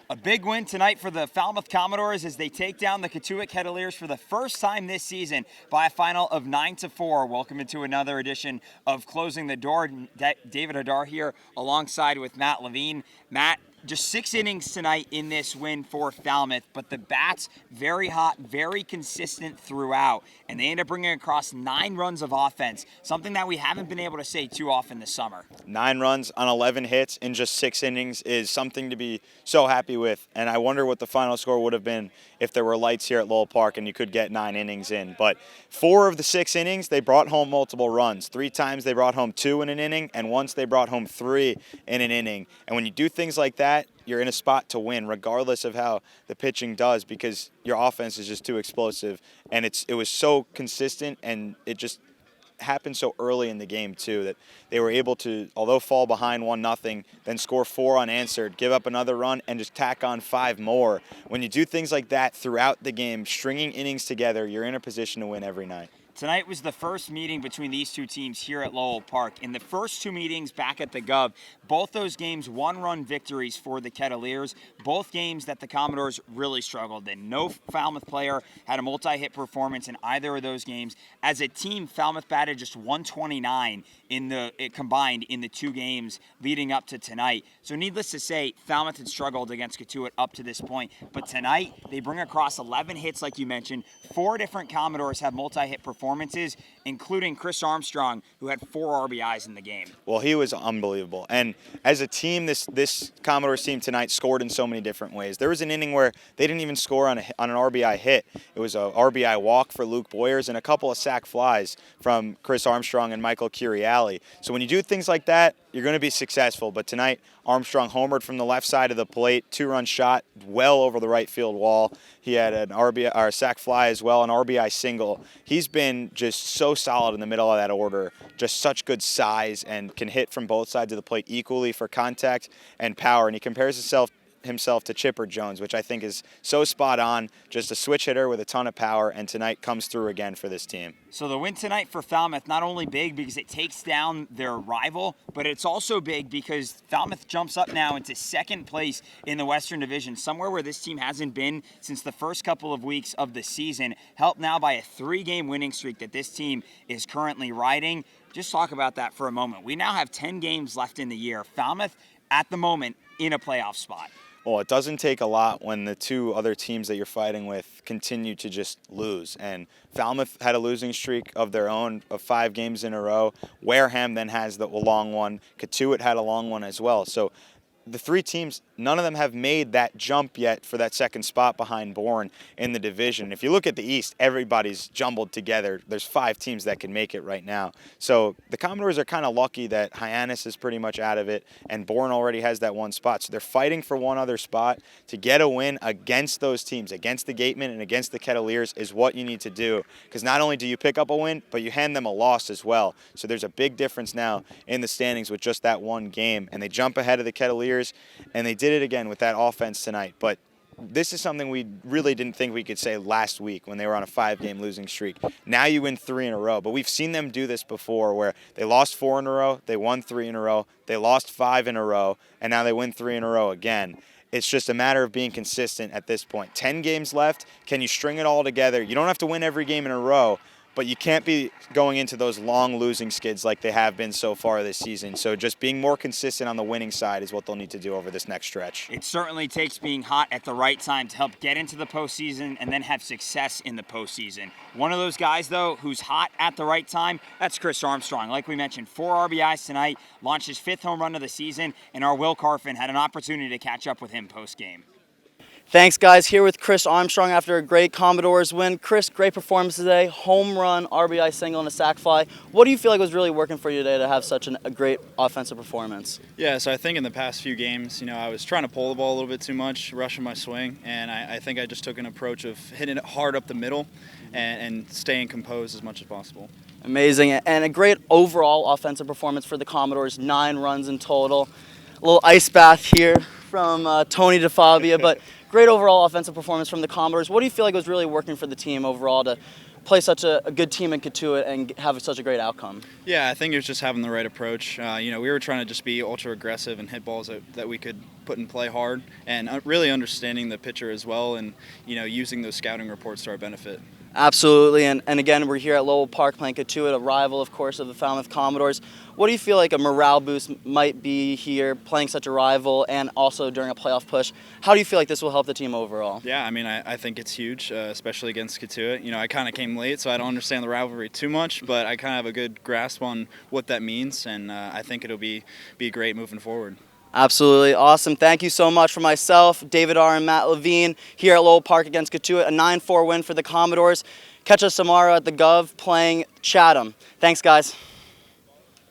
A big win tonight for the Falmouth Commodores as they take down the Cotuit Cavaliers for the first time this season by a final of 9-4. Welcome into another edition of Closing the Door. David Hadar here alongside with Matt Levine. Matt, just 6 innings tonight in this win for Falmouth, but the bats very hot, very consistent throughout, and they end up bringing across 9 runs of offense, something that we haven't been able to say too often this summer. 9 runs on 11 hits in just 6 innings is something to be so happy with, and I wonder what the final score would have been if there were lights here at Lowell Park and you could get 9 innings in. But 4 of the 6 innings, they brought home multiple runs. 3 times they brought home 2 in an inning, and once they brought home 3 in an inning. And when you do things like that, you're in a spot to win regardless of how the pitching does, because your offense is just too explosive, and it was so consistent, and it just happened so early in the game too that they were able to, although fall behind 1-0, then score 4 unanswered, give up another run, and just tack on 5 more. When you do things like that throughout the game, stringing innings together, you're in a position to win every night. Tonight was the first meeting between these two teams here at Lowell Park. In the first 2 meetings back at the Gov, both those games 1-run victories for the Cavaliers, both games that the Commodores really struggled in. No Falmouth player had a multi-hit performance in either of those games. As a team, Falmouth batted just 129 combined in the 2 games leading up to tonight. So needless to say, Falmouth had struggled against Cotuit up to this point. But tonight, they bring across 11 hits like you mentioned. 4 different Commodores have multi-hit performances, including Kris Armstrong, who had 4 RBIs in the game. Well, he was unbelievable. And as a team, this Commodores team tonight scored in so many different ways. There was an inning where they didn't even score on an RBI hit. It was a RBI walk for Luke Boyers and a couple of sac flies from Kris Armstrong and Michael Curiali. So when you do things like that, you're going to be successful. But tonight, Armstrong homered from the left side of the plate, 2-run shot well over the right field wall. He had an RBI or a sac fly as well, an RBI single. He's been just so solid in the middle of that order, just such good size, and can hit from both sides of the plate equally for contact and power. And he compares himself to Chipper Jones, which I think is so spot on, just a switch hitter with a ton of power, and tonight comes through again for this team. So the win tonight for Falmouth, not only big because it takes down their rival, but it's also big because Falmouth jumps up now into 2nd place in the Western Division, somewhere where this team hasn't been since the first couple of weeks of the season, helped now by a 3-game winning streak that this team is currently riding. Just talk about that for a moment. We now have 10 games left in the year. Falmouth, at the moment, in a playoff spot. Well, it doesn't take a lot when the 2 other teams that you're fighting with continue to just lose. And Falmouth had a losing streak of their own of 5 games in a row. Wareham then has the long one. Cotuit had a long one as well. So the 3 teams, none of them have made that jump yet for that 2nd spot behind Bourne in the division. If you look at the East, everybody's jumbled together. There's 5 teams that can make it right now. So the Commodores are kind of lucky that Hyannis is pretty much out of it, and Bourne already has that 1 spot. So they're fighting for one other spot. To get a win against those teams, against the Gatemen and against the Cavaliers, is what you need to do. Because not only do you pick up a win, but you hand them a loss as well. So there's a big difference now in the standings with just that 1 game. And they jump ahead of the Cavaliers, and they did it again with that offense tonight. But this is something we really didn't think we could say last week when they were on a 5-game losing streak. Now you win 3 in a row. But we've seen them do this before, where they lost 4 in a row, they won 3 in a row, they lost 5 in a row, and now they win 3 in a row again. It's just a matter of being consistent at this point. 10 games left. Can you string it all together? You don't have to win every game in a row, but you can't be going into those long losing skids like they have been so far this season. So just being more consistent on the winning side is what they'll need to do over this next stretch. It certainly takes being hot at the right time to help get into the postseason and then have success in the postseason. One of those guys, though, who's hot at the right time, that's Kris Armstrong. Like we mentioned, 4 RBIs tonight, launched his 5th home run of the season, and our Will Kharfen had an opportunity to catch up with him post-game. Thanks, guys. Here with Kris Armstrong after a great Commodores win. Kris, great performance today. Home run, RBI single, and a sac fly. What do you feel like was really working for you today to have such a great offensive performance? Yeah, so I think in the past few games, I was trying to pull the ball a little bit too much, rushing my swing, and I think I just took an approach of hitting it hard up the middle and staying composed as much as possible. Amazing, and a great overall offensive performance for the Commodores. 9 runs in total. A little ice bath here from Tony DeFabia, but great overall offensive performance from the Commodores. What do you feel like was really working for the team overall to play such a good team in Cotuit and have such a great outcome? Yeah, I think it was just having the right approach. We were trying to just be ultra aggressive and hit balls that we could put in play hard, and really understanding the pitcher as well, and using those scouting reports to our benefit. Absolutely, and again, we're here at Lowell Park playing Cotuit, a rival, of course, of the Falmouth Commodores. What do you feel like a morale boost might be here, playing such a rival and also during a playoff push? How do you feel like this will help the team overall? Yeah, I think it's huge, especially against Cotuit. I kind of came late, so I don't understand the rivalry too much, but I kind of have a good grasp on what that means, and I think it'll be great moving forward. Absolutely awesome. Thank you so much for myself, Dore and Matt Levine, here at Lowell Park against Cotuit, a 9-4 win for the Commodores. Catch us tomorrow at the Gov playing Chatham. Thanks, guys.